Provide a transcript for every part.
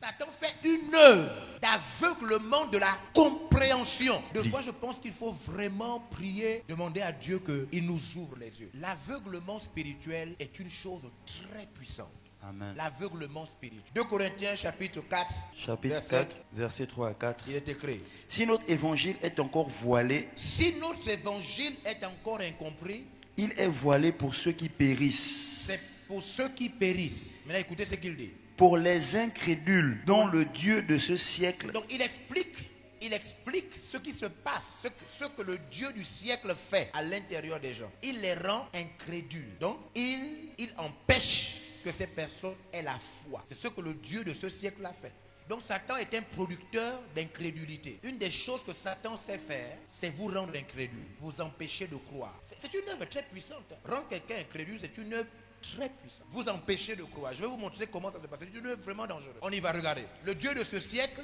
Satan fait une œuvre d'aveuglement de la compréhension. De fois, je pense qu'il faut vraiment prier, demander à Dieu qu'il nous ouvre les yeux. L'aveuglement spirituel est une chose très puissante. Amen. L'aveuglement spirituel. 2 Corinthiens chapitre 4. Chapitre 4, versets 3 à 4. Il est écrit. Si notre évangile est encore voilé, Si notre évangile est encore incompris, il est voilé pour ceux qui périssent. c'est pour ceux qui périssent. Maintenant, écoutez ce qu'il dit. Pour les incrédules, dont le Dieu de ce siècle. Donc, il explique ce qui se passe, ce que le Dieu du siècle fait à l'intérieur des gens. Il les rend incrédules. Donc, il empêche que ces personnes aient la foi. C'est ce que le Dieu de ce siècle a fait. Donc Satan est un producteur d'incrédulité. Une des choses que Satan sait faire, c'est vous rendre incrédule, vous empêcher de croire. C'est une œuvre très puissante. Rendre quelqu'un incrédule, c'est une œuvre très puissante. Vous empêcher de croire. Je vais vous montrer comment ça se passe. C'est une œuvre vraiment dangereuse. On y va regarder. Le Dieu de ce siècle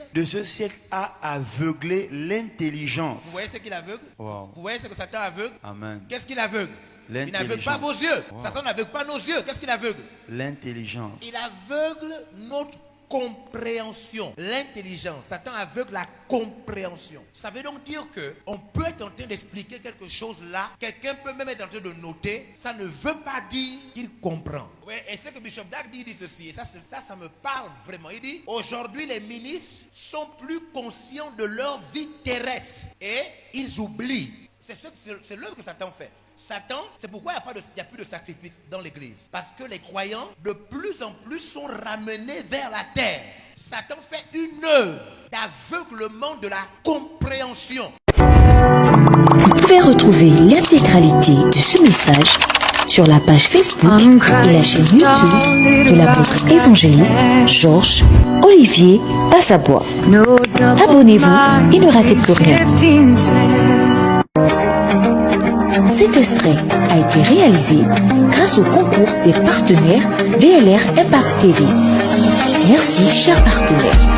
A aveuglé l'intelligence. Vous voyez ce qu'il aveugle? Wow. Vous voyez ce que Satan aveugle? Amen. Qu'est-ce qu'il aveugle? Il n'aveugle pas vos yeux. Wow. Satan n'aveugle pas nos yeux. Qu'est-ce qu'il aveugle? L'intelligence. Il aveugle notre compréhension, l'intelligence. Satan aveugle la compréhension. Ça veut donc dire que on peut être en train d'expliquer quelque chose là, quelqu'un peut même être en train de noter, ça ne veut pas dire qu'il comprend. Ouais, et c'est que Bishop Dag dit ceci, et ça me parle vraiment. Il dit, aujourd'hui les ministres sont plus conscients de leur vie terrestre et ils oublient. C'est l'œuvre que Satan fait. Satan, c'est pourquoi il n'y a plus de sacrifice dans l'église. Parce que les croyants, de plus en plus, sont ramenés vers la terre. Satan fait une œuvre d'aveuglement de la compréhension. Vous pouvez retrouver l'intégralité de ce message sur la page Facebook et la chaîne YouTube de l'apôtre évangéliste Georges Olivier Bassabois. Abonnez-vous et ne ratez plus rien. Cet extrait a été réalisé grâce au concours des partenaires VLR Impact TV. Merci, chers partenaires.